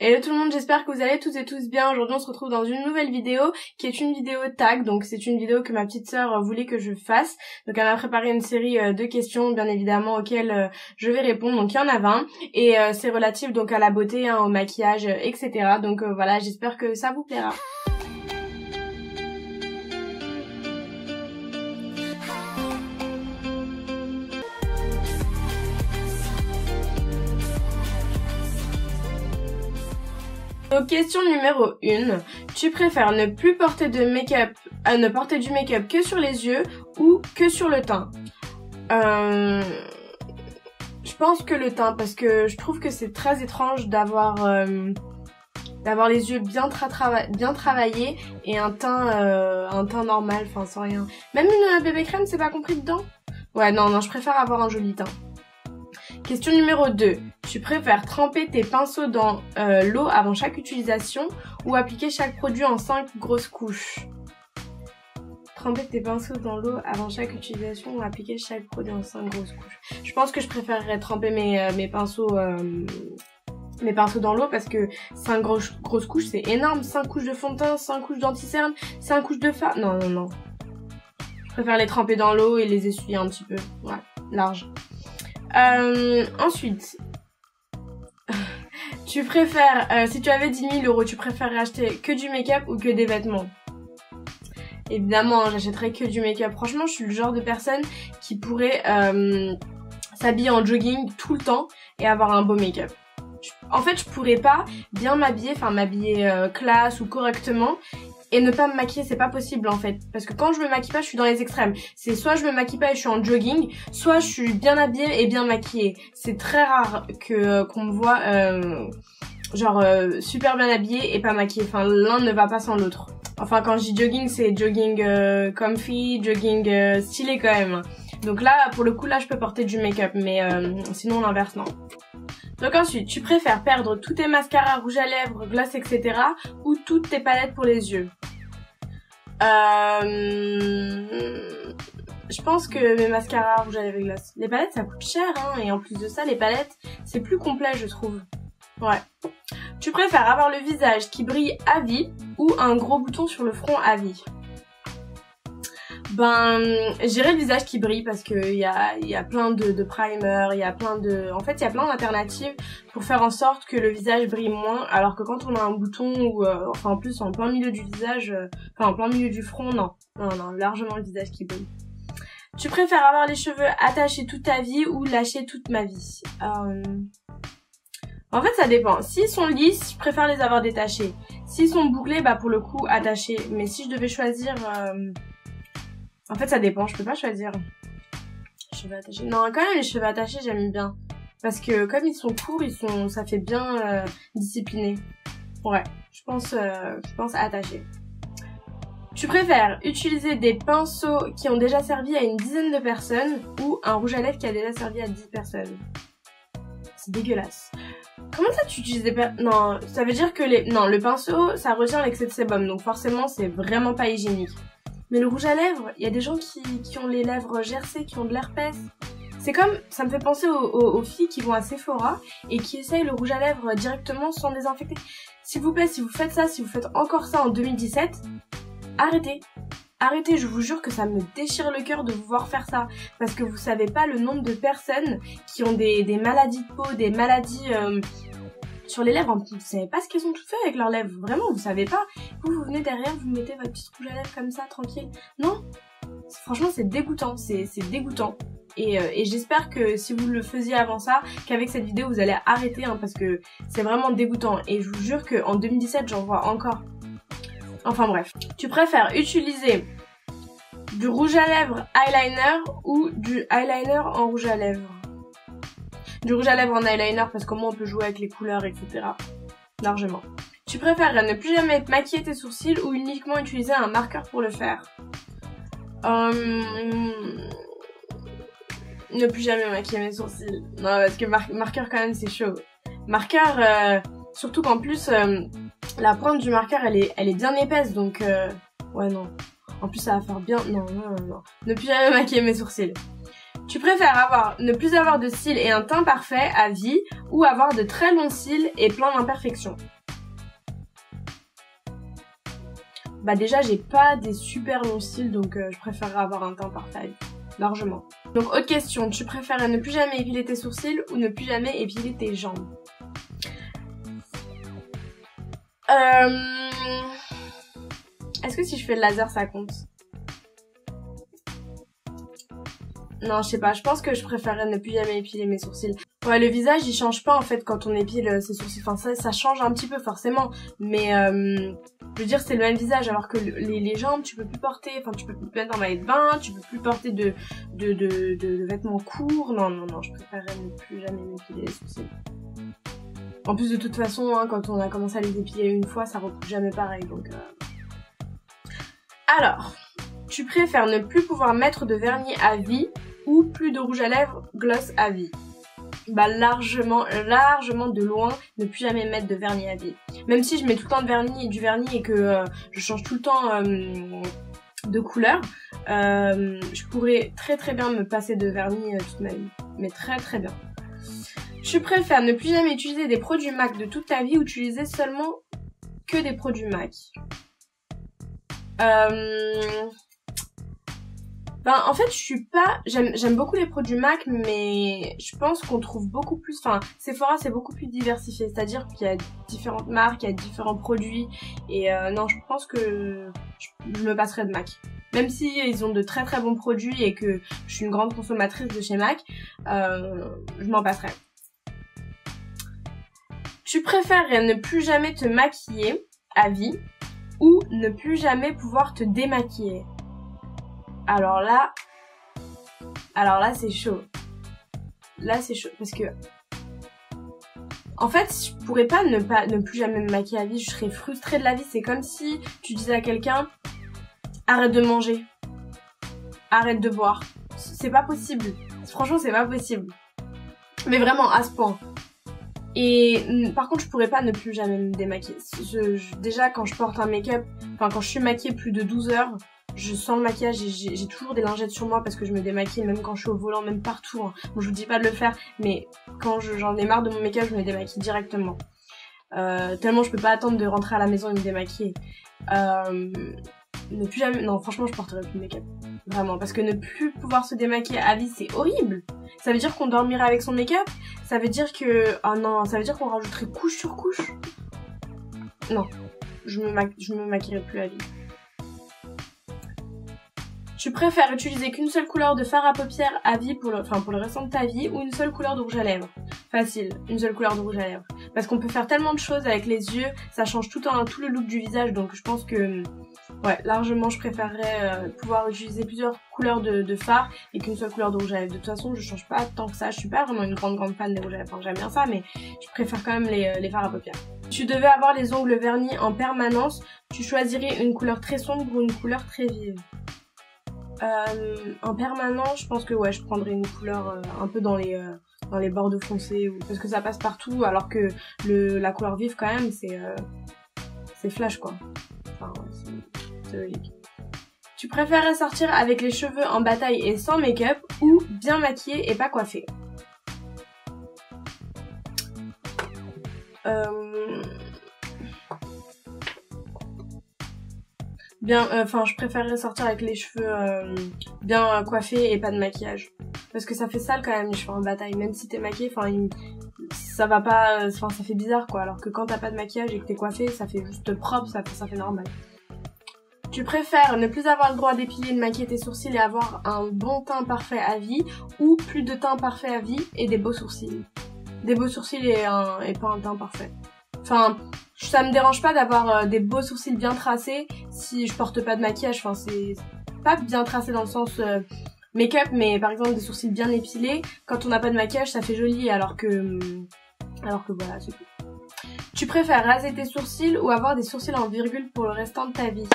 Hello tout le monde, j'espère que vous allez toutes et tous bien. Aujourd'hui on se retrouve dans une nouvelle vidéo qui est une vidéo tag. Donc c'est une vidéo que ma petite sœur voulait que je fasse. Donc elle m'a préparé une série de questions bien évidemment auxquelles je vais répondre. Donc il y en a 20 et c'est relatif donc à la beauté, au maquillage, etc. Donc voilà, j'espère que ça vous plaira. Donc question numéro 1, tu préfères ne plus porter de make-up, ne porter du make-up que sur les yeux ou que sur le teint? Je pense que le teint, parce que je trouve que c'est très étrange d'avoir les yeux bien travaillés et un teint normal, enfin sans rien. Même une bébé crème, c'est pas compris dedans? Ouais, non, je préfère avoir un joli teint. Question numéro 2. Tu préfères tremper tes pinceaux dans l'eau avant chaque utilisation ou appliquer chaque produit en 5 grosses couches? Tremper tes pinceaux dans l'eau avant chaque utilisation ou appliquer chaque produit en 5 grosses couches. Je pense que je préférerais tremper mes pinceaux dans l'eau parce que 5 grosses couches c'est énorme. 5 couches de fond de teint, 5 couches d'anti-cerne, 5 couches de fard. Non. Je préfère les tremper dans l'eau et les essuyer un petit peu. Ouais, large. Ensuite, tu préfères, si tu avais 10 000 €, tu préférerais acheter que du make-up ou que des vêtements? Évidemment, j'achèterais que du make-up. Franchement, je suis le genre de personne qui pourrait s'habiller en jogging tout le temps et avoir un beau make-up. En fait, je pourrais pas bien m'habiller, classe ou correctement et ne pas me maquiller, c'est pas possible en fait. Parce que quand je me maquille pas, je suis dans les extrêmes. C'est soit je me maquille pas et je suis en jogging, soit je suis bien habillée et bien maquillée. C'est très rare qu'on me voit super bien habillée et pas maquillée. Enfin, l'un ne va pas sans l'autre. Enfin, quand je dis jogging, c'est jogging comfy, jogging stylé quand même. Donc là, pour le coup, là, je peux porter du make-up, mais sinon l'inverse, non. Donc ensuite, tu préfères perdre tous tes mascaras, rouge à lèvres, gloss, etc. ou toutes tes palettes pour les yeux? Je pense que mes mascaras, rouge à lèvres et gloss. Les palettes, ça coûte cher, hein, et en plus de ça, les palettes, c'est plus complet, je trouve. Ouais. Tu préfères avoir le visage qui brille à vie ou un gros bouton sur le front à vie? J'irais le visage qui brille parce que il y a plein de primer, il y a plein d'alternatives pour faire en sorte que le visage brille moins, alors que quand on a un bouton ou en plus en plein milieu du visage, en plein milieu du front, non, largement le visage qui brille. Tu préfères avoir les cheveux attachés toute ta vie ou lâchés toute ma vie? En fait, ça dépend. S'ils sont lisses, je préfère les avoir détachés. S'ils sont bouclés, pour le coup, attachés. Mais si je devais choisir... En fait, ça dépend, je peux pas choisir. Cheveux attachés. Non, quand même, les cheveux attachés, j'aime bien. Parce que comme ils sont courts, ça fait bien discipliné. Ouais, je pense attachés. Tu préfères utiliser des pinceaux qui ont déjà servi à une dizaine de personnes ou un rouge à lèvres qui a déjà servi à 10 personnes? C'est dégueulasse. Comment ça tu utilises des pinceaux? Non, ça veut dire que le pinceau, ça retient l'excès de sébum. Donc forcément, c'est vraiment pas hygiénique. Mais le rouge à lèvres, il y a des gens qui ont les lèvres gercées, qui ont de l'herpès. C'est comme, ça me fait penser aux filles qui vont à Sephora et qui essayent le rouge à lèvres directement sans désinfecter. S'il vous plaît, si vous faites ça, si vous faites encore ça en 2017, arrêtez. Arrêtez, je vous jure que ça me déchire le cœur de vous voir faire ça. Parce que vous savez pas le nombre de personnes qui ont des maladies de peau, des maladies... sur les lèvres, vous savez pas ce qu'elles ont tout fait avec leurs lèvres, vraiment, vous savez pas. Vous venez derrière, vous mettez votre petite rouge à lèvres comme ça, tranquille. Non, franchement c'est dégoûtant, c'est dégoûtant. Et j'espère que si vous le faisiez avant ça, qu'avec cette vidéo vous allez arrêter, parce que c'est vraiment dégoûtant. Et je vous jure qu'en 2017 j'en vois encore. Enfin bref. Tu préfères utiliser du rouge à lèvres eyeliner ou du eyeliner en rouge à lèvres? Du rouge à lèvres en eyeliner parce qu'au moins on peut jouer avec les couleurs, etc. Largement. Tu préfères ne plus jamais maquiller tes sourcils ou uniquement utiliser un marqueur pour le faire? Ne plus jamais maquiller mes sourcils. Non, parce que marqueur quand même c'est chaud. Marqueur, surtout qu'en plus la pointe du marqueur elle est bien épaisse donc ouais non. En plus ça va faire bien... Non. Ne plus jamais maquiller mes sourcils. Tu préfères ne plus avoir de cils et un teint parfait à vie ou avoir de très longs cils et plein d'imperfections? Bah déjà j'ai pas des super longs cils donc je préférerais avoir un teint parfait à vie, largement. Donc autre question, tu préfères ne plus jamais épiler tes sourcils ou ne plus jamais épiler tes jambes? Est-ce que si je fais le laser ça compte? Non, je sais pas, je pense que je préférerais ne plus jamais épiler mes sourcils. Ouais, le visage il change pas en fait quand on épile ses sourcils, enfin ça change un petit peu forcément, mais je veux dire c'est le même visage alors que les jambes tu peux plus porter, enfin tu peux plus mettre en maillot de bain, tu peux plus porter de vêtements courts, non, je préférerais ne plus jamais m'épiler les sourcils. En plus de toute façon, hein, quand on a commencé à les épiler une fois, ça repousse jamais pareil donc... Alors, tu préfères ne plus pouvoir mettre de vernis à vie ou plus de rouge à lèvres gloss à vie? Bah largement de loin ne plus jamais mettre de vernis à vie. Même si je mets tout le temps du vernis et que je change tout le temps de couleur, je pourrais très bien me passer de vernis toute ma vie. Mais très bien. Tu préfères ne plus jamais utiliser des produits MAC de toute ta vie ou utiliser seulement que des produits MAC? Ben en fait j'aime beaucoup les produits MAC mais je pense qu'on trouve beaucoup plus, enfin Sephora c'est beaucoup plus diversifié, c'est-à-dire qu'il y a différentes marques, il y a différents produits et non je pense que je me passerai de MAC. Même si ils ont de très bons produits et que je suis une grande consommatrice de chez MAC, je m'en passerai. Tu préférerais ne plus jamais te maquiller à vie ou ne plus jamais pouvoir te démaquiller? Alors là c'est chaud. Là c'est chaud parce que en fait je pourrais pas ne plus jamais me maquiller à vie, je serais frustrée de la vie. C'est comme si tu disais à quelqu'un arrête de manger, arrête de boire. C'est pas possible. Franchement c'est pas possible. Mais vraiment à ce point. Et par contre je pourrais pas ne plus jamais me démaquiller. Déjà quand je porte un make-up, enfin quand je suis maquillée plus de 12 heures, je sens le maquillage et j'ai toujours des lingettes sur moi parce que je me démaquille même quand je suis au volant, même partout. Hein. Bon, je vous dis pas de le faire, mais quand j'en ai marre de mon make-up, je me démaquille directement. Tellement je peux pas attendre de rentrer à la maison et me démaquiller. Ne plus jamais... Non, franchement, je porterai plus de make-up. Vraiment, parce que ne plus pouvoir se démaquiller à vie, c'est horrible. Ça veut dire qu'on dormirait avec son make-up. Ça veut dire que... Oh non, ça veut dire qu'on rajouterait couche sur couche. Non, je me maquillerai plus à vie. Tu préfères utiliser qu'une seule couleur de fard à paupières à vie pour le restant de ta vie ou une seule couleur de rouge à lèvres? Facile, une seule couleur de rouge à lèvres. Parce qu'on peut faire tellement de choses avec les yeux, ça change tout le look du visage, donc je pense que ouais, largement je préférerais pouvoir utiliser plusieurs couleurs de fard et qu'une seule couleur de rouge à lèvres. De toute façon, je change pas tant que ça, je suis pas vraiment une grande fan des rouges à lèvres, enfin, j'aime bien ça, mais je préfère quand même les fards à paupières. Tu devais avoir les ongles vernis en permanence, tu choisirais une couleur très sombre ou une couleur très vive? En permanent, je pense que ouais, je prendrais une couleur un peu dans les bordeaux foncés parce que ça passe partout, alors que la couleur vive quand même c'est flash quoi. Enfin ouais, c'est logique. Tu préférerais sortir avec les cheveux en bataille et sans make-up ou bien maquillé et pas coiffé? Je préférerais sortir avec les cheveux bien coiffés et pas de maquillage. Parce que ça fait sale quand même les cheveux en bataille. Même si t'es maquillée, ça va pas, ça fait bizarre quoi. Alors que quand t'as pas de maquillage et que t'es coiffée, ça fait juste propre, ça fait normal. Tu préfères ne plus avoir le droit d'épiler, de maquiller tes sourcils et avoir un bon teint parfait à vie ou plus de teint parfait à vie et des beaux sourcils? Des beaux sourcils et pas un teint parfait. Enfin, ça me dérange pas d'avoir des beaux sourcils bien tracés si je porte pas de maquillage. Enfin, c'est pas bien tracé dans le sens make-up, mais par exemple des sourcils bien épilés. Quand on n'a pas de maquillage, ça fait joli, alors que voilà, c'est tout. Tu préfères raser tes sourcils ou avoir des sourcils en virgule pour le restant de ta vie?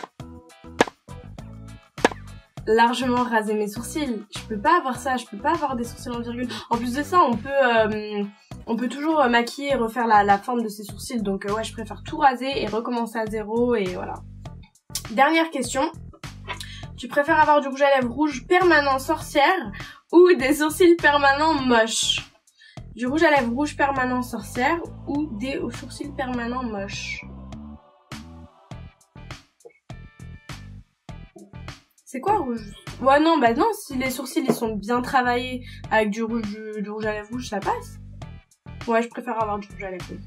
Largement raser mes sourcils. Je peux pas avoir ça, je peux pas avoir des sourcils en virgule. En plus de ça, on peut toujours maquiller et refaire la forme de ses sourcils. Donc ouais, je préfère tout raser et recommencer à zéro et voilà. Dernière question. Tu préfères avoir du rouge à lèvres rouge permanent sorcière ou des sourcils permanents moches? Du rouge à lèvres rouge permanent sorcière ou des sourcils permanents moches? C'est quoi rouge? Ouais non, bah non, si les sourcils ils sont bien travaillés avec du rouge à lèvres rouge, ça passe. Ouais, je préfère avoir du rouge à lèvres rouge.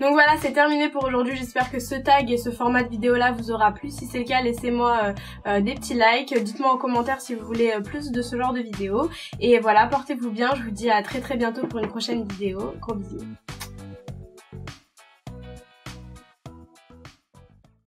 Donc voilà, c'est terminé pour aujourd'hui. J'espère que ce tag et ce format de vidéo là vous aura plu. Si c'est le cas, laissez-moi des petits likes. Dites-moi en commentaire si vous voulez plus de ce genre de vidéos. Et voilà, portez-vous bien. Je vous dis à très bientôt pour une prochaine vidéo. Gros bisous.